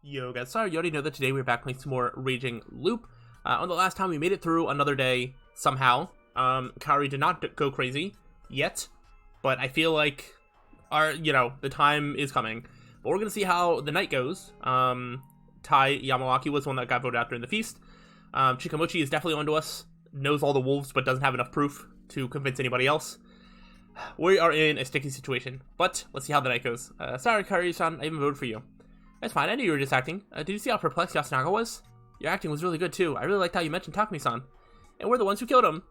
Yo guys, sorry you already know that today we're back playing some more Raging Loop. On the last time we made it through another day somehow. Kaori did not go crazy yet, but I feel like the time is coming. But we're gonna see how the night goes. Tai Yamawaki was the one that got voted out during the feast. Chikamochi is definitely onto us, knows all the wolves but doesn't have enough proof to convince anybody else. We are in a sticky situation, but let's see how the night goes. Sorry Kaori-san, I even voted for you. That's fine, I knew you were just acting. Did you see how perplexed Yasunaga was? Your acting was really good too. I really liked how you mentioned Takumi-san. And we're the ones who killed him.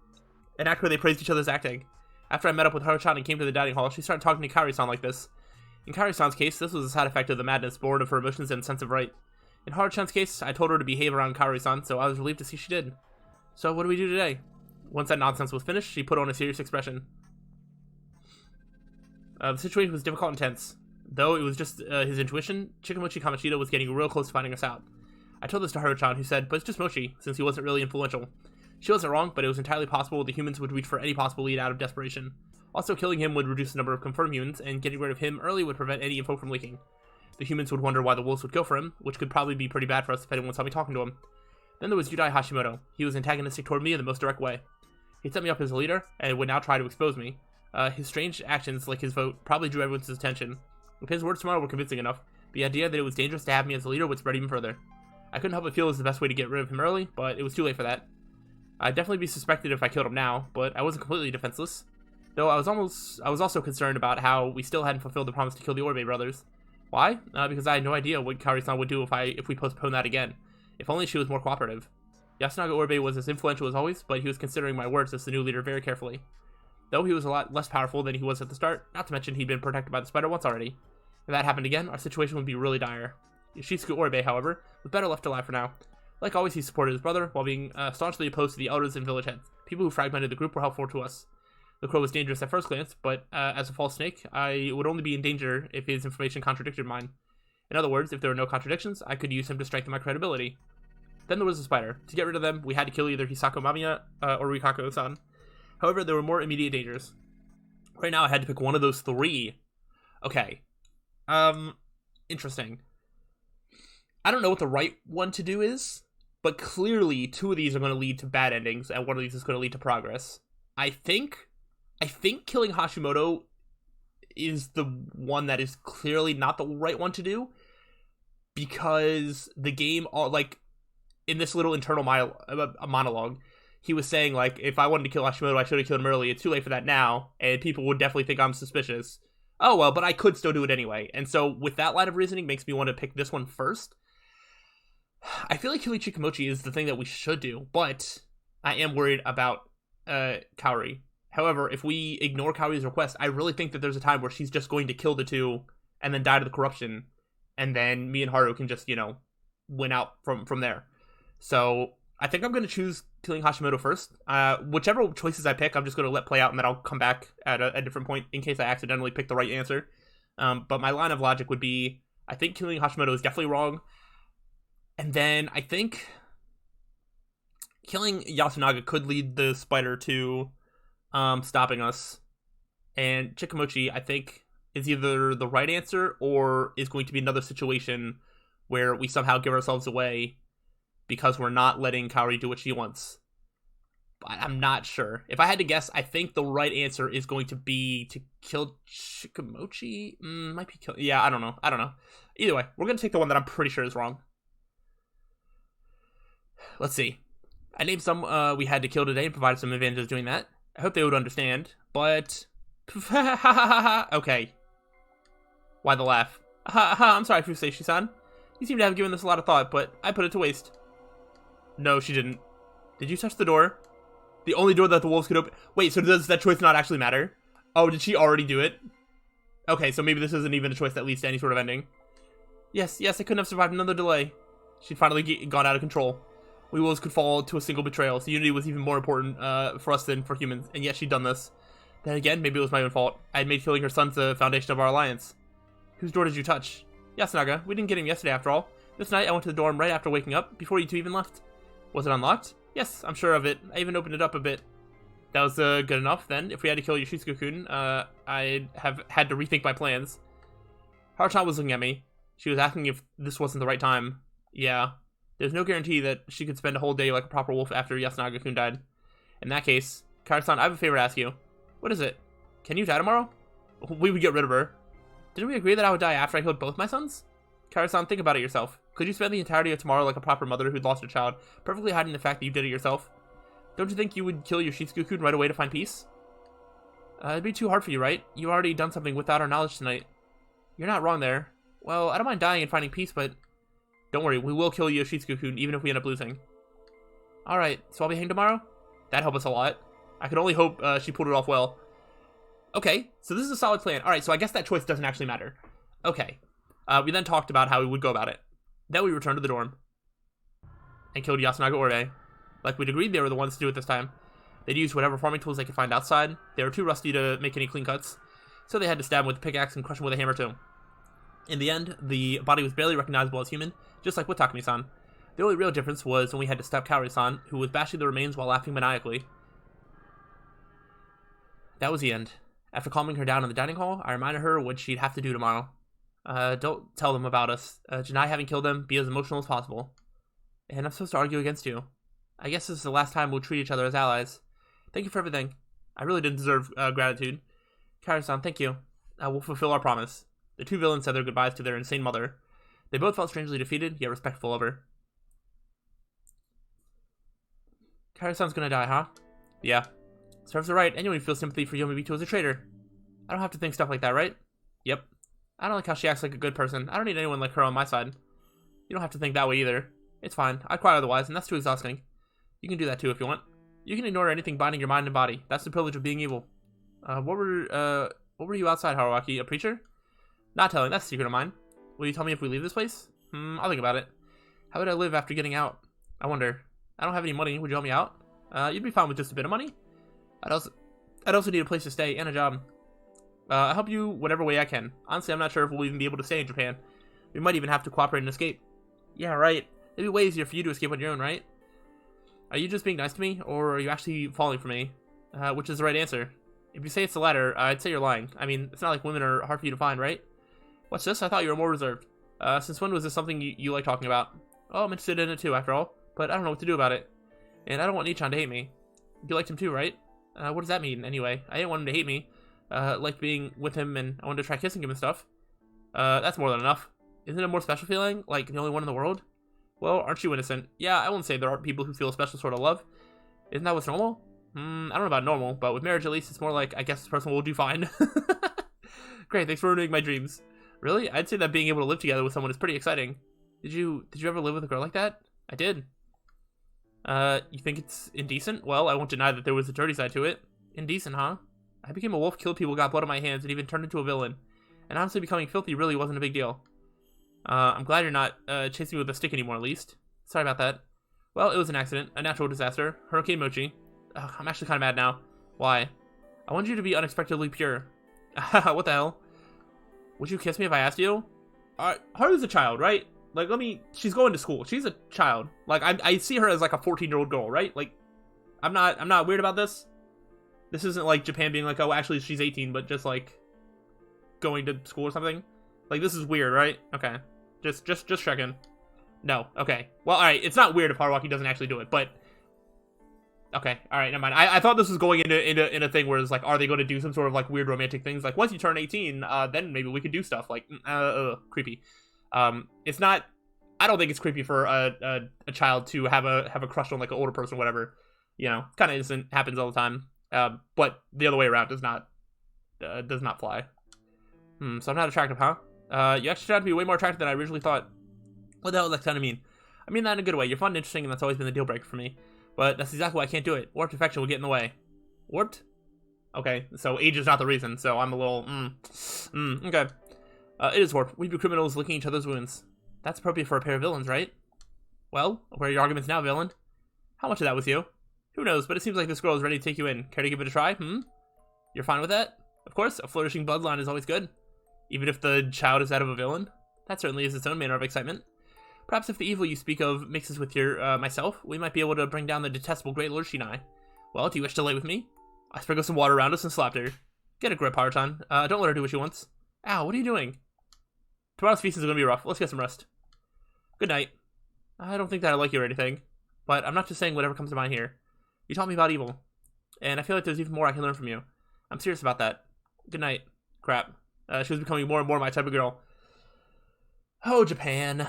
An act where they praised each other's acting. After I met up with Haru-chan and came to the dining hall, she started talking to Kaori-san like this. In Kaori-san's case, this was a side effect of the madness born of her emotions and sense of right. In Haru-chan's case, I told her to behave around Kaori-san, so I was relieved to see she did. So what do we do today? Once that nonsense was finished, she put on a serious expression. The situation was difficult and tense. Though it was just his intuition, Chikamochi Kamoshida was getting real close to finding us out. I told this to Haru-chan, who said, but it's just Mochi, since he wasn't really influential. She wasn't wrong, but it was entirely possible the humans would reach for any possible lead out of desperation. Also, killing him would reduce the number of confirmed humans, and getting rid of him early would prevent any info from leaking. The humans would wonder why the wolves would go for him, which could probably be pretty bad for us if anyone saw me talking to him. Then there was Yudai Hashimoto. He was antagonistic toward me in the most direct way. He set me up as a leader, and would now try to expose me. His strange actions, like his vote, probably drew everyone's attention. If his words tomorrow were convincing enough, the idea that it was dangerous to have me as a leader would spread even further. I couldn't help but feel it was the best way to get rid of him early, but it was too late for that. I'd definitely be suspected if I killed him now, but I wasn't completely defenseless. Though I was also concerned about how we still hadn't fulfilled the promise to kill the Orbe brothers. Why? Because I had no idea what Kaori-san would do if we postponed that again. If only she was more cooperative. Yasunaga Orbe was as influential as always, but he was considering my words as the new leader very carefully. Though he was a lot less powerful than he was at the start, not to mention he'd been protected by the spider once already. If that happened again, our situation would be really dire. Yoshitsugu Orbe, however, was better left alive for now. Like always, he supported his brother, while being staunchly opposed to the elders and village heads. People who fragmented the group were helpful to us. The crow was dangerous at first glance, but as a false snake, I would only be in danger if his information contradicted mine. In other words, if there were no contradictions, I could use him to strengthen my credibility. Then there was the spider. To get rid of them, we had to kill either Hisako Mamiya or Rikako-san. However, there were more immediate dangers. Right now, I had to pick one of those three. Okay. Interesting. I don't know what the right one to do is, but clearly two of these are going to lead to bad endings, and one of these is going to lead to progress. I think killing Hashimoto is the one that is clearly not the right one to do, because the game, like, in this little internal monologue, he was saying, like, if I wanted to kill Hashimoto, I should have killed him early. It's too late for that now, and people would definitely think I'm suspicious. Oh, well, but I could still do it anyway. And so, with that line of reasoning, makes me want to pick this one first. I feel like killing Chikamochi is the thing that we should do, but I am worried about Kaori. However, if we ignore Kaori's request, I really think that there's a time where she's just going to kill the two, and then die to the corruption, and then me and Haru can just, win out from there. So, I think I'm going to choose killing Hashimoto first. Whichever choices I pick, I'm just going to let play out, and then I'll come back at a different point in case I accidentally pick the right answer. But my line of logic would be, I think killing Hashimoto is definitely wrong. And then I think killing Yasunaga could lead the spider to stopping us. And Chikamochi, I think, is either the right answer or is going to be another situation where we somehow give ourselves away because we're not letting Kaori do what she wants. But I'm not sure. If I had to guess, I think the right answer is going to be to kill Chikamochi. Might be kill. Yeah, I don't know. Either way, we're going to take the one that I'm pretty sure is wrong. Let's see. I named some we had to kill today and provided some advantages doing that. I hope they would understand, but... Okay. Why the laugh? I'm sorry, Fuseishi-san. You seem to have given this a lot of thought, but I put it to waste. No, she didn't. Did you touch the door? The only door that the wolves could open... Wait, so does that choice not actually matter? Oh, did she already do it? Okay, so maybe this isn't even a choice that leads to any sort of ending. Yes, I couldn't have survived another delay. She'd finally gone out of control. We wolves could fall to a single betrayal, so unity was even more important for us than for humans, and yet she'd done this. Then again, maybe it was my own fault. I had made killing her son the foundation of our alliance. Whose door did you touch? Yasunaga, we didn't get him yesterday after all. This night I went to the dorm right after waking up, before you two even left. Was it unlocked? Yes, I'm sure of it. I even opened it up a bit. That was good enough, then. If we had to kill Yoshitsugu-kun, I'd have had to rethink my plans. Haru-chan was looking at me. She was asking if this wasn't the right time. Yeah. There's no guarantee that she could spend a whole day like a proper wolf after Yasunaga-kun died. In that case, Kara-san, I have a favor to ask you. What is it? Can you die tomorrow? We would get rid of her. Didn't we agree that I would die after I killed both my sons? Kara-san, think about it yourself. Could you spend the entirety of tomorrow like a proper mother who'd lost her child, perfectly hiding the fact that you did it yourself? Don't you think you would kill Yoshitsugu-kun right away to find peace? It'd be too hard for you, right? You already done something without our knowledge tonight. You're not wrong there. Well, I don't mind dying and finding peace, but... Don't worry, we will kill Yoshitsugu-kun even if we end up losing. Alright, so I'll be hanged tomorrow? That'd help us a lot. I could only hope she pulled it off well. Okay, so this is a solid plan. Alright, so I guess that choice doesn't actually matter. Okay. We then talked about how we would go about it. Then we returned to the dorm. And killed Yasunaga Ore. Like we'd agreed they were the ones to do it this time. They'd used whatever farming tools they could find outside. They were too rusty to make any clean cuts. So they had to stab him with a pickaxe and crush him with a hammer too. In the end, the body was barely recognizable as human, just like with Takumi-san. The only real difference was when we had to stab Kaori-san, who was bashing the remains while laughing maniacally. That was the end. After calming her down in the dining hall, I reminded her what she'd have to do tomorrow. Don't tell them about us. Deny having killed them, be as emotional as possible. And I'm supposed to argue against you. I guess this is the last time we'll treat each other as allies. Thank you for everything. I really didn't deserve gratitude. Kaori-san, thank you. We'll fulfill our promise. The two villains said their goodbyes to their insane mother. They both felt strangely defeated, yet respectful of her. Kaori-san's gonna die, huh? Yeah. Serves her right. Anyone who feels sympathy for Yomibito is a traitor. I don't have to think stuff like that, right? Yep. I don't like how she acts like a good person. I don't need anyone like her on my side. You don't have to think that way either. It's fine. I'd cry otherwise, and that's too exhausting. You can do that too if you want. You can ignore anything binding your mind and body. That's the privilege of being evil. What were you outside, Haruaki? A preacher? Not telling. That's a secret of mine. Will you tell me if we leave this place? I'll think about it. How would I live after getting out? I wonder. I don't have any money. Would you help me out? You'd be fine with just a bit of money. I'd also need a place to stay and a job. I'll help you whatever way I can. Honestly, I'm not sure if we'll even be able to stay in Japan. We might even have to cooperate and escape. Yeah, right. It'd be way easier for you to escape on your own, right? Are you just being nice to me, or are you actually falling for me? Which is the right answer? If you say it's the latter, I'd say you're lying. I mean, it's not like women are hard for you to find, right? What's this? I thought you were more reserved. Since when was this something you like talking about? Oh, I'm interested in it too, after all. But I don't know what to do about it. And I don't want Nichan to hate me. You liked him too, right? What does that mean, anyway? I didn't want him to hate me. Liked being with him, and I wanted to try kissing him and stuff. That's more than enough. Isn't it a more special feeling? Like, the only one in the world? Well, aren't you innocent? Yeah, I won't say there aren't people who feel a special sort of love. Isn't that what's normal? I don't know about normal, but with marriage at least, it's more like, I guess this person will do fine. Great, thanks for ruining my dreams. Really? I'd say that being able to live together with someone is pretty exciting. Did you ever live with a girl like that? I did. You think it's indecent? Well, I won't deny that there was a dirty side to it. Indecent, huh? I became a wolf, killed people, got blood on my hands, and even turned into a villain. And honestly, becoming filthy really wasn't a big deal. I'm glad you're not chasing me with a stick anymore, at least. Sorry about that. Well, it was an accident, a natural disaster. Hurricane Mochi. Ugh, I'm actually kind of mad now. Why? I wanted you to be unexpectedly pure. What the hell? Would you kiss me if I asked you? Haru's a child, right? Like, she's going to school. She's a child. Like, I see her as like a 14-year-old girl, right? Like, I'm not weird about this. This isn't like Japan being like, oh, actually she's 18, but just like going to school or something. Like, this is weird, right? Okay. Just checking. No. Okay. Well, alright, it's not weird if Haruaki doesn't actually do it, but okay, alright, never mind. I thought this was going into a thing where it's like, are they going to do some sort of like weird romantic things? Like, once you turn 18, then maybe we could do stuff. Like, creepy. It's not, I don't think it's creepy for a child to have a crush on like an older person or whatever. You know, kind of innocent, happens all the time. But the other way around does not fly. So I'm not attractive, huh? You actually turned out to be way more attractive than I originally thought. What the hell does that kind of mean? I mean that in a good way. You're fun and interesting, and that's always been the deal breaker for me. But that's exactly why I can't do it. Warped affection will get in the way. Warped? Okay, so age is not the reason, so I'm a little, okay. It is warped. We'd be criminals licking each other's wounds. That's appropriate for a pair of villains, right? Well, where are your arguments now, villain? How much of that was you? Who knows, but it seems like this girl is ready to take you in. Care to give it a try, You're fine with that? Of course, a flourishing bloodline is always good. Even if the child is that of a villain? That certainly is its own manner of excitement. Perhaps if the evil you speak of mixes with your, myself, we might be able to bring down the detestable Great Lord Shinai. Well, do you wish to lay with me? I sprinkled some water around us and slapped her. Get a grip, Harutan. Don't let her do what she wants. Ow, what are you doing? Tomorrow's feast is going to be rough. Let's get some rest. Good night. I don't think that I like you or anything, but I'm not just saying whatever comes to mind here. You taught me about evil, and I feel like there's even more I can learn from you. I'm serious about that. Good night. Crap. She was becoming more and more my type of girl. Oh, Japan.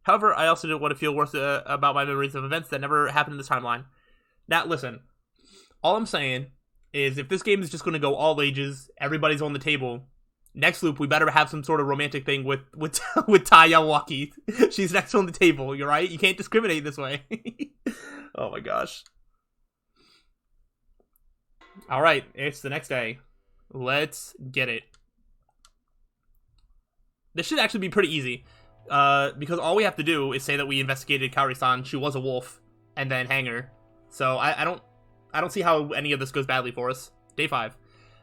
However, I also didn't want to feel worse about my memories of events that never happened in this timeline. Now, listen. All I'm saying is if this game is just going to go all ages, everybody's on the table, next loop, we better have some sort of romantic thing with Tai Yawaki. She's next on the table, you're right? You can't discriminate this way. Oh my gosh. Alright, it's the next day. Let's get it. This should actually be pretty easy. Because all we have to do is say that we investigated Kaori-san, she was a wolf, and then hang her. So I don't see how any of this goes badly for us. Day 5.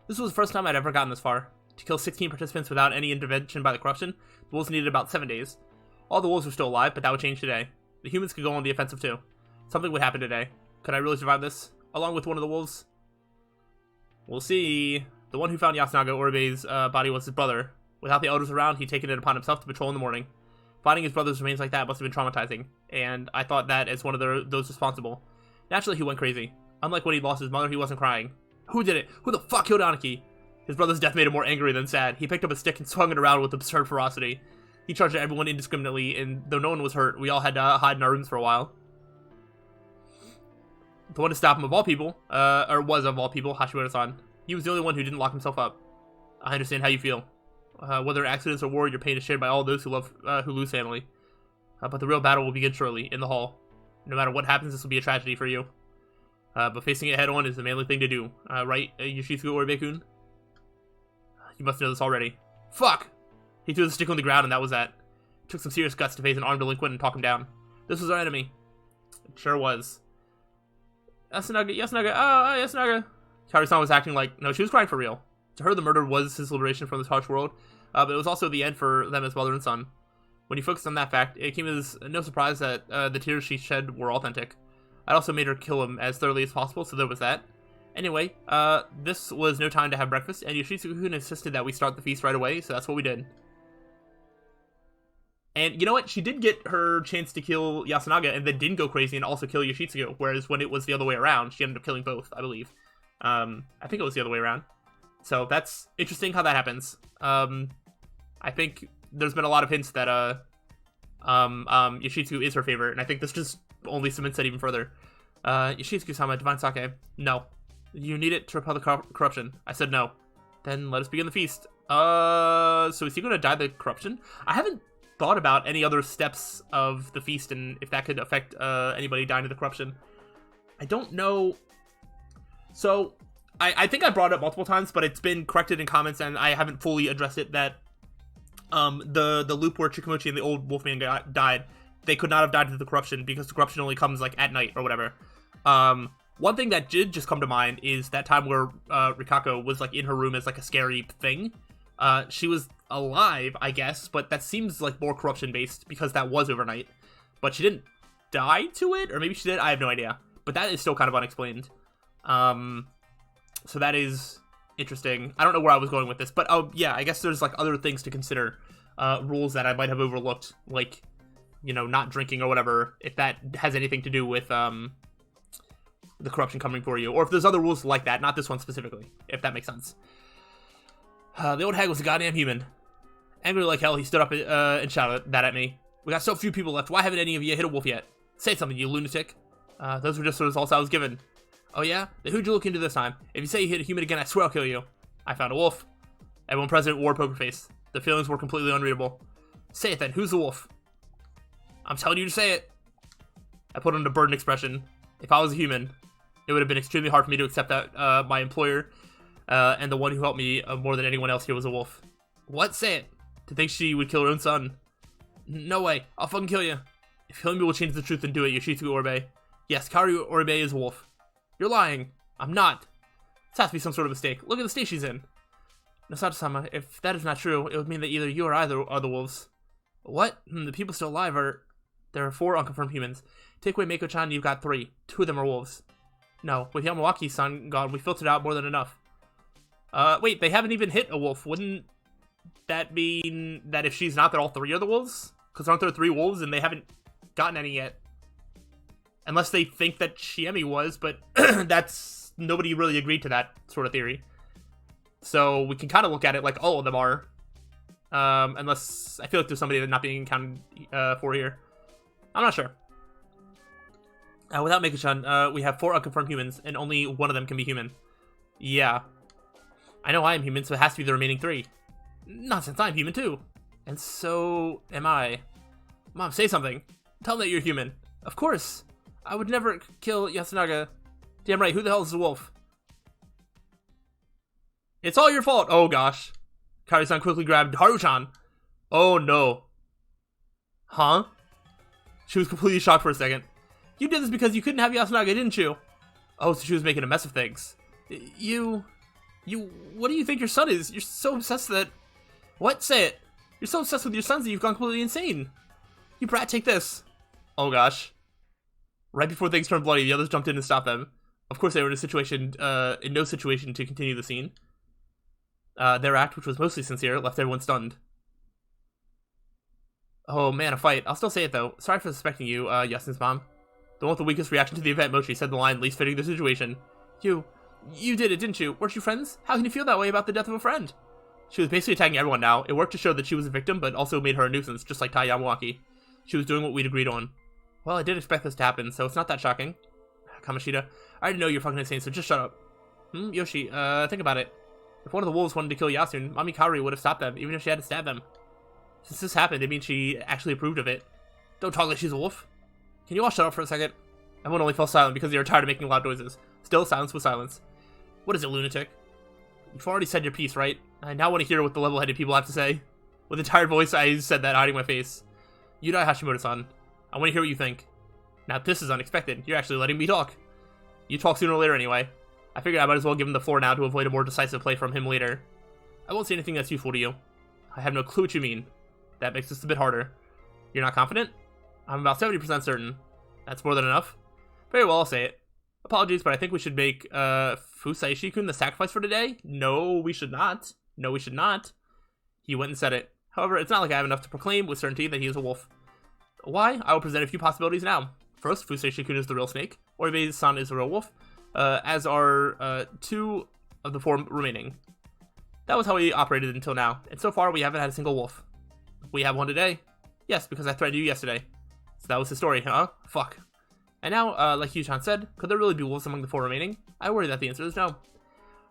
This was the first time I'd ever gotten this far. To kill 16 participants without any intervention by the corruption, the wolves needed about 7 days. All the wolves were still alive, but that would change today. The humans could go on the offensive too. Something would happen today. Could I really survive this? Along with one of the wolves? We'll see. The one who found Yasunaga Oribe's body was his brother. Without the elders around, he'd taken it upon himself to patrol in the morning. Finding his brother's remains like that must have been traumatizing, and I thought that as one of those responsible. Naturally, he went crazy. Unlike when he lost his mother, he wasn't crying. Who did it? Who the fuck killed Aniki? His brother's death made him more angry than sad. He picked up a stick and swung it around with absurd ferocity. He charged at everyone indiscriminately, and though no one was hurt, we all had to hide in our rooms for a while. The one to stop him of all people, or was of all people, Hashimoto-san. He was the only one who didn't lock himself up. I understand how you feel. Whether accidents or war, your pain is shared by all those who lose family. But the real battle will begin shortly, in the hall. No matter what happens, this will be a tragedy for you. But facing it head-on is the manly thing to do. Right, Yoshitsugu Oribe-kun? You must know this already. Fuck! He threw the stick on the ground and that was that. It took some serious guts to face an armed delinquent and talk him down. This was our enemy. It sure was. Yasunaga, Yasunaga. Kaori-san was acting like, no, she was crying for real. To her, the murder was his liberation from this harsh world, but it was also the end for them as mother and son. When he focused on that fact, it came as no surprise that the tears she shed were authentic. I'd also made her kill him as thoroughly as possible, so there was that. Anyway, this was no time to have breakfast, and Yoshitsugu insisted that we start the feast right away, so that's what we did. And you know what? She did get her chance to kill Yasunaga, and then didn't go crazy and also kill Yoshitsugu, whereas when it was the other way around, she ended up killing both, I believe. I think it was the other way around. So that's interesting how that happens. I think there's been a lot of hints that Yoshitsugu is her favorite, and I think this just only cements that even further. Yoshitsugu-sama, divine sake. No. You need it to repel the corruption. I said no. Then let us begin the feast. So is he going to die the corruption? I haven't thought about any other steps of the feast and if that could affect anybody dying to the corruption. I don't know. So I think I brought it up multiple times, but it's been corrected in comments, and I haven't fully addressed it, that the loop where Chikamochi and the old Wolfman died, they could not have died to the corruption, because the corruption only comes, like, at night, or whatever. One thing that did just come to mind is that time where Rikako was, like, in her room as, like, a scary thing. She was alive, I guess, but that seems, like, more corruption-based, because that was overnight. But she didn't die to it? Or maybe she did? I have no idea. But that is still kind of unexplained. So that is interesting. I don't know where I was going with this, but yeah, I guess there's like other things to consider, rules that I might have overlooked, like, you know, not drinking or whatever, if that has anything to do with the corruption coming for you, or if there's other rules like that, not this one specifically, if that makes sense. The old hag was a goddamn human. Angry like hell, he stood up and shouted that at me. We got so few people left, why haven't any of you hit a wolf yet? Say something, you lunatic. Those were just the results I was given. Oh yeah? Then who'd you look into this time? If you say you hit a human again, I swear I'll kill you. I found a wolf. Everyone present wore a poker face. The feelings were completely unreadable. Say it then, who's the wolf? I'm telling you to say it. I put on a burdened expression. If I was a human, it would have been extremely hard for me to accept that my employer and the one who helped me more than anyone else here was a wolf. What? Say it. To think she would kill her own son. No way. I'll fucking kill you. If killing me will change the truth, then do it, Yoshitsugu Oribe. Yes, Kaori Oribe is a wolf. You're lying. I'm not. This has to be some sort of mistake. Look at the state she's in. Nosato-sama, if that is not true, it would mean that either you or I are the wolves. What? The people still alive are... There are 4 unconfirmed humans. Take away Mako-chan, you've got 3. 2 of them are wolves. No, with Yamawaki-san gone, we filtered out more than enough. Wait, they haven't even hit a wolf. Wouldn't that mean that if she's not, that all three are the wolves? Because aren't there 3 wolves and they haven't gotten any yet? Unless they think that Shiemi was, but that's... Nobody really agreed to that sort of theory. So we can kind of look at it like all of them are. Unless... I feel like there's somebody that's not being counted for here. I'm not sure. Without Meiko-chan, we have 4 unconfirmed humans, and only one of them can be human. Yeah. I know I am human, so it has to be the remaining 3. Nonsense, I'm human too. And so am I. Mom, say something. Tell them that you're human. Of course. I would never kill Yasunaga. Damn right, who the hell is the wolf? It's all your fault. Oh gosh. Kari-san quickly grabbed Haru-chan. Oh no. Huh? She was completely shocked for a second. You did this because you couldn't have Yasunaga, didn't you? Oh, so she was making a mess of things. What do you think your son is? You're so obsessed that... What? Say it. You're so obsessed with your sons that you've gone completely insane. You brat, take this. Oh gosh. Right before things turned bloody, the others jumped in and stopped them. Of course, they were in no situation to continue the scene. Their act, which was mostly sincere, left everyone stunned. Oh man, a fight. I'll still say it though. Sorry for suspecting you, Yasun's mom. The one with the weakest reaction to the event, Mochi, said the line least fitting the situation. You did it, didn't you? Weren't you friends? How can you feel that way about the death of a friend? She was basically attacking everyone now. It worked to show that she was a victim, but also made her a nuisance, just like Tai Yamawaki. She was doing what we'd agreed on. Well, I did expect this to happen, so it's not that shocking. Kamoshida, I already know you're fucking insane, so just shut up. Yoshi, think about it. If one of the wolves wanted to kill Yasun, Mami Kaori would have stopped them, even if she had to stab them. Since this happened, it means she actually approved of it. Don't talk like she's a wolf. Can you all shut up for a second? Everyone only fell silent because they were tired of making loud noises. Still, silence was silence. What is it, lunatic? You've already said your piece, right? I now want to hear what the level-headed people have to say. With a tired voice, I said that, hiding my face. Yudai Hashimoto-san, I want to hear what you think. Now, this is unexpected. You're actually letting me talk. You talk sooner or later anyway. I figured I might as well give him the floor now to avoid a more decisive play from him later. I won't say anything that's useful to you. I have no clue what you mean. That makes this a bit harder. You're not confident? I'm about 70% certain. That's more than enough. Very well, I'll say it. Apologies, but I think we should make Fusaishi-kun the sacrifice for today? No, we should not. No, we should not. He went and said it. However, it's not like I have enough to proclaim with certainty that he is a wolf. Why? I will present a few possibilities now. First, Fusaishi-kun is the real snake. Oribe-san is the real wolf. As are 2 of the 4 remaining. That was how we operated until now, and so far we haven't had a single wolf. We have one today. Yes, because I threatened you yesterday. So that was the story, huh? Fuck. And now, like Yu-chan said, could there really be wolves among the 4 remaining? I worry that the answer is no.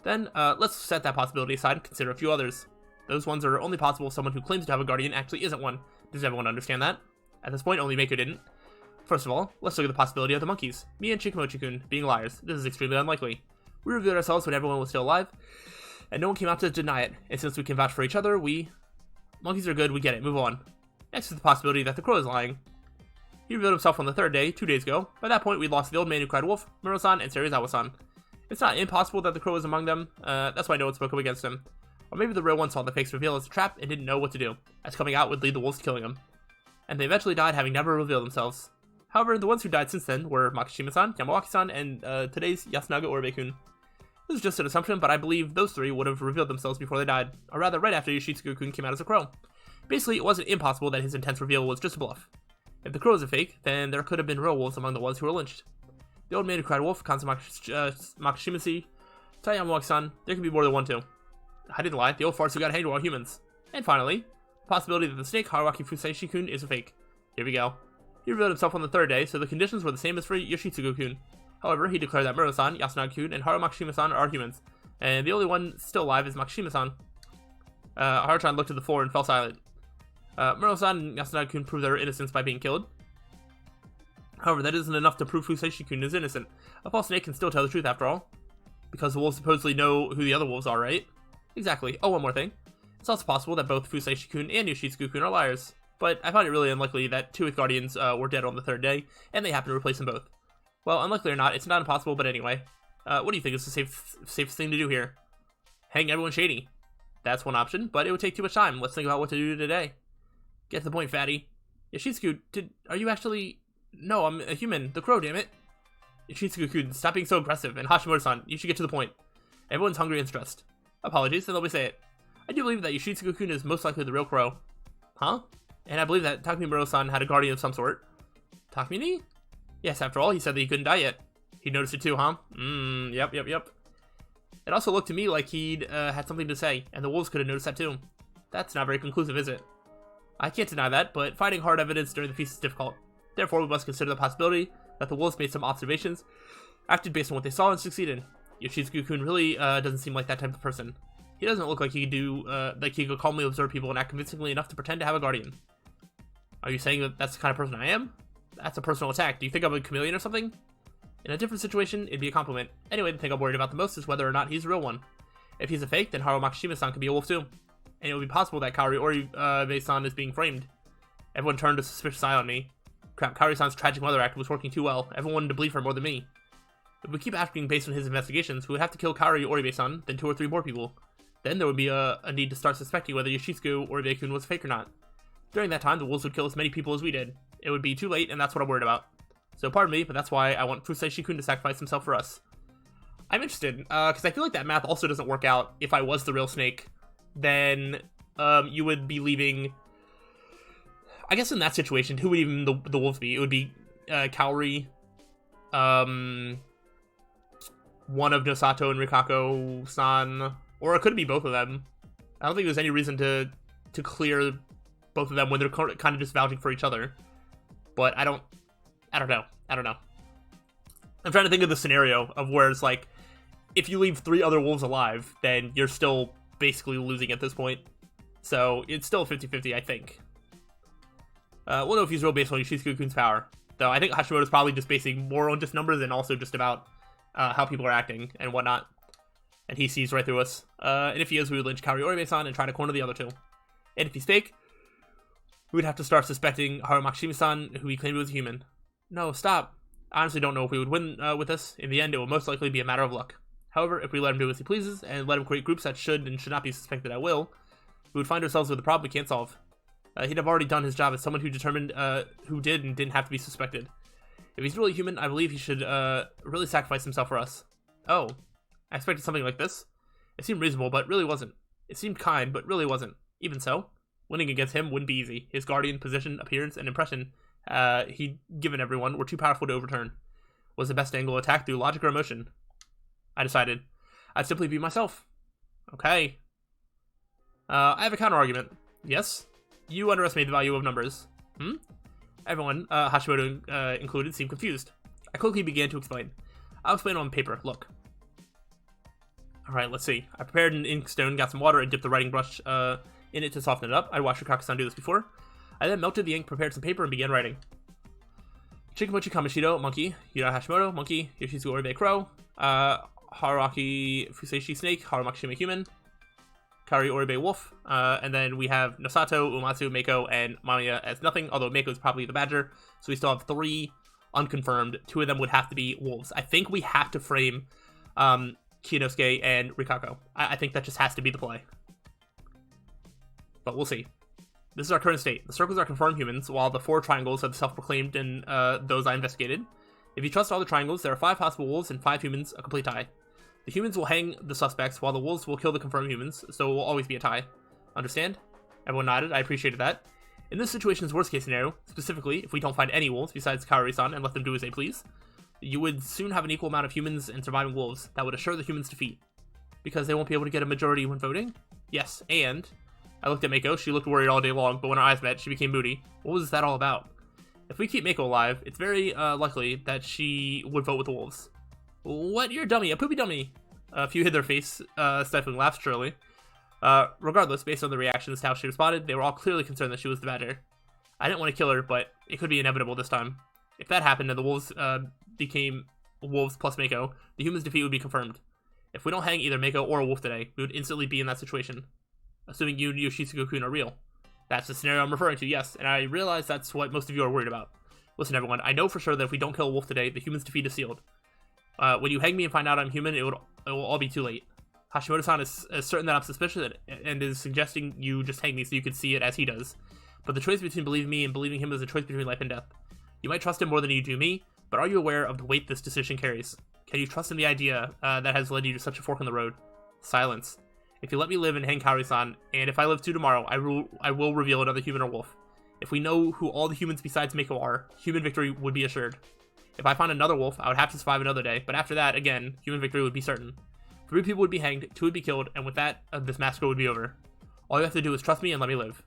Then, let's set that possibility aside and consider a few others. Those ones are only possible if someone who claims to have a guardian actually isn't one. Does everyone understand that? At this point, only Meiko didn't. First of all, let's look at the possibility of the monkeys. Me and Chikamochi-kun being liars. This is extremely unlikely. We revealed ourselves when everyone was still alive, and no one came out to deny it. And since we can vouch for each other, monkeys are good, we get it, move on. Next is the possibility that the crow is lying. He revealed himself on the 3rd day, 2 days ago. By that point, we'd lost the old man who cried wolf, Muro-san, and Serizawa-san. It's not impossible that the crow was among them, that's why no one spoke up against him. Or maybe the real one saw the fake's reveal as a trap and didn't know what to do, as coming out would lead the wolves to killing him. And they eventually died having never revealed themselves. However, the ones who died since then were Makishima-san, Yamawaki-san, and today's Yasunaga Oribe-kun. This is just an assumption, but I believe those 3 would have revealed themselves before they died, or rather right after Yoshitsugu-kun came out as a crow. Basically, it wasn't impossible that his intense reveal was just a bluff. If the crow is a fake, then there could have been real wolves among the ones who were lynched. The old man who cried wolf, Kanzo Makishima-san, Tai Yamawaki-san, there could be more than one too. I didn't lie, the old farts who got hanged were all humans. And finally, the possibility that the snake Haruaki Fusaishi-kun is a fake. Here we go. He revealed himself on the 3rd day, so the conditions were the same as for Yoshitsugu-kun. However, he declared that Muro-san, Yasunaga-kun, and Haru Makishima-san are humans, and the only one still alive is Makishima-san. Haru-chan looked at the floor and fell silent. Muro-san and Yasunaga-kun proved their innocence by being killed. However, that isn't enough to prove Fusaishi-kun is innocent. A false snake can still tell the truth after all. Because the wolves supposedly know who the other wolves are, right? Exactly. Oh, one more thing. It's also possible that both Fusaishi-kun and Yoshitsugu-kun are liars. But I find it really unlikely that 2 Guardians were dead on the 3rd day, and they happen to replace them both. Well, unlikely or not, it's not impossible, but anyway. What do you think is the safest thing to do here? Hang everyone shady. That's one option, but it would take too much time. Let's think about what to do today. Get to the point, fatty. Yoshitsugu, are you actually... No, I'm a human. The crow, damn it. Yoshitsugu-kun, stop being so aggressive. And Hashimoto-san, you should get to the point. Everyone's hungry and stressed. Apologies, then let me say it. I do believe that Yoshitsugu-kun is most likely the real Crow. Huh? And I believe that Takumi-Muro-san had a guardian of some sort. Takumi? Yes, after all, he said that he couldn't die yet. He noticed it too, huh? Yep. It also looked to me like he'd had something to say, and the wolves could have noticed that too. That's not very conclusive, is it? I can't deny that, but finding hard evidence during the feast is difficult. Therefore, we must consider the possibility that the wolves made some observations, acted based on what they saw, and succeeded. Yoshitsugu-kun really doesn't seem like that type of person. He doesn't look like he could calmly observe people and act convincingly enough to pretend to have a guardian. Are you saying that that's the kind of person I am? That's a personal attack. Do you think I'm a chameleon or something? In a different situation, it'd be a compliment. Anyway, the thing I'm worried about the most is whether or not he's the real one. If he's a fake, then Haru Makishima-san could be a wolf too. And it would be possible that Kaori Oribe-san is being framed. Everyone turned a suspicious eye on me. Crap, Kaori-san's tragic mother act was working too well. Everyone wanted to believe her more than me. If we keep acting based on his investigations, we would have to kill Kaori Oribe-san, then 2 or 3 more people. Then there would be a need to start suspecting whether Yoshitsugu Oribe-kun was fake or not. During that time, the wolves would kill as many people as we did. It would be too late, and that's what I'm worried about. So pardon me, but that's why I want Fuseshi-kun to sacrifice himself for us. I'm interested, because I feel like that math also doesn't work out. If I was the real Snake, then you would be leaving... I guess in that situation, who would even the wolves be? It would be Kaori, one of Nosato and Rikako-san, or it could be both of them. I don't think there's any reason to clear both of them when they're kind of just vouching for each other. But I don't know. I'm trying to think of the scenario of where it's like, if you leave 3 other wolves alive, then you're still basically losing at this point. So it's still 50-50, I think. We'll know if he's real based on Yoshitsugu-kun's power. Though I think Hashimoto's probably just basing more on just numbers and also just about how people are acting and whatnot. And he sees right through us. And if he is, we would lynch Kaori Oribe-san and try to corner the other 2. And if he's fake, we would have to start suspecting Haru Makishima-san, who he claimed was a human. No, stop. I honestly don't know if we would win with this. In the end, it will most likely be a matter of luck. However, if we let him do as he pleases, and let him create groups that should and should not be suspected at will, we would find ourselves with a problem we can't solve. He'd have already done his job as someone who determined who did and didn't have to be suspected. If he's really human, I believe he should really sacrifice himself for us. Oh, I expected something like this. It seemed reasonable, but really wasn't. It seemed kind, but really wasn't. Even so, winning against him wouldn't be easy. His guardian, position, appearance, and impression he'd given everyone were too powerful to overturn. Was the best angle attack through logic or emotion? I decided I'd simply be myself. Okay. I have a counter-argument. Yes? You underestimate the value of numbers. Everyone, Hashimoto included, seemed confused. I quickly began to explain. I'll explain on paper. Look. Alright, let's see. I prepared an inkstone, got some water, and dipped the writing brush in it to soften it up. I'd watched Rikako-san do this before. I then melted the ink, prepared some paper, and began writing. Chikamochi Kamoshiro, monkey. Yura Hashimoto, monkey. Yoshitsugu Oribe, crow. Haruaki Fuseshi, snake. Haru Makishima, human. Kaori Oribe, wolf. And then we have Nosato, Uematsu, Mako, and Mamiya as nothing, although Mako is probably the badger. So we still have 3 unconfirmed. 2 of them would have to be wolves. I think we have to frame Kinosuke and Rikako. I think that just has to be the play. But we'll see. This is our current state. The circles are confirmed humans, while the 4 triangles are the self-proclaimed and those I investigated. If you trust all the triangles, there are 5 possible wolves and 5 humans, a complete tie. The humans will hang the suspects, while the wolves will kill the confirmed humans, so it will always be a tie. Understand? Everyone nodded. I appreciated that. In this situation's worst-case scenario, specifically, if we don't find any wolves besides Kaori-san and let them do as they please, you would soon have an equal amount of humans and surviving wolves that would assure the humans' defeat. Because they won't be able to get a majority when voting? Yes, and... I looked at Mako. She looked worried all day long, but when our eyes met, she became moody. What was that all about? If we keep Mako alive, it's very likely that she would vote with the wolves. What? You're a dummy. A poopy dummy. A few hid their face, stifling laughs, surely. Regardless, based on the reactions to how she responded, they were all clearly concerned that she was the badger. I didn't want to kill her, but it could be inevitable this time. If that happened and the wolves became wolves plus Mako, the humans' defeat would be confirmed. If we don't hang either Mako or a wolf today, we would instantly be in that situation. Assuming you and Yoshitsugu-kun are real. That's the scenario I'm referring to, yes, and I realize that's what most of you are worried about. Listen, everyone, I know for sure that if we don't kill a wolf today, the humans' defeat is sealed. When you hang me and find out I'm human, it will all be too late. Hashimoto-san is certain that I'm suspicious and is suggesting you just hang me so you can see it as he does. But the choice between believing me and believing him is a choice between life and death. You might trust him more than you do me, but are you aware of the weight this decision carries? Can you trust in the idea that has led you to such a fork in the road? Silence. If you let me live and hang Kaori-san, and if I live too tomorrow, I will reveal another human or wolf. If we know who all the humans besides Mako are, human victory would be assured. If I find another wolf, I would have to survive another day, but after that, again, human victory would be certain. 3 people would be hanged, 2 would be killed, and with that, this massacre would be over. All you have to do is trust me and let me live.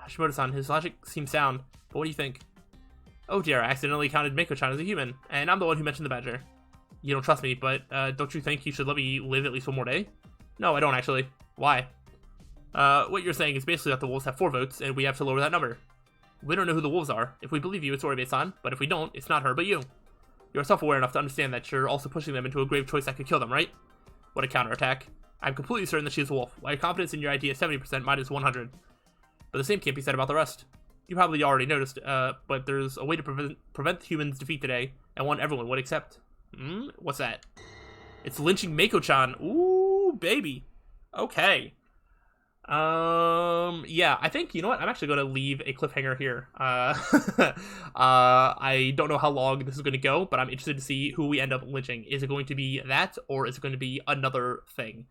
Hashimoto-san, his logic seems sound, but what do you think? Oh dear, I accidentally counted Mako-chan as a human, and I'm the one who mentioned the badger. You don't trust me, but don't you think you should let me live at least one more day? No, I don't actually. Why? What you're saying is basically that the wolves have 4 votes, and we have to lower that number. We don't know who the wolves are. If we believe you, it's Oribe-san, but if we don't, it's not her, but you. You're self-aware enough to understand that you're also pushing them into a grave choice that could kill them, right? What a counterattack. I'm completely certain that she's a wolf, while your confidence in your idea is 70%, mine is 100. But the same can't be said about the rest. You probably already noticed, but there's a way to prevent humans' defeat today, and one everyone would accept. What's that? It's lynching Mako-chan. Ooh, baby. Okay. Yeah, I think, you know what? I'm actually going to leave a cliffhanger here. I don't know how long this is going to go, but I'm interested to see who we end up lynching. Is it going to be that, or is it going to be another thing?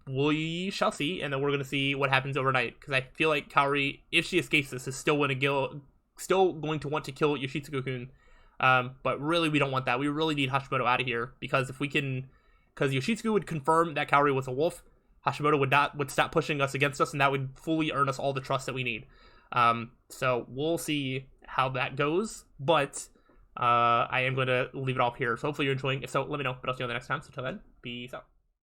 We shall see, and then we're going to see what happens overnight, because I feel like Kaori, if she escapes this, is still going to want to kill Yoshitsugu-kun. But really, we don't want that. We really need Hashimoto out of here, because if we can, because Yoshitsugu would confirm that Kaori was a wolf, Hashimoto would stop pushing us against us, and that would fully earn us all the trust that we need. So we'll see how that goes, but I am going to leave it off here. So hopefully you're enjoying. If so, let me know. But I'll see you on the next time. So till then, peace out.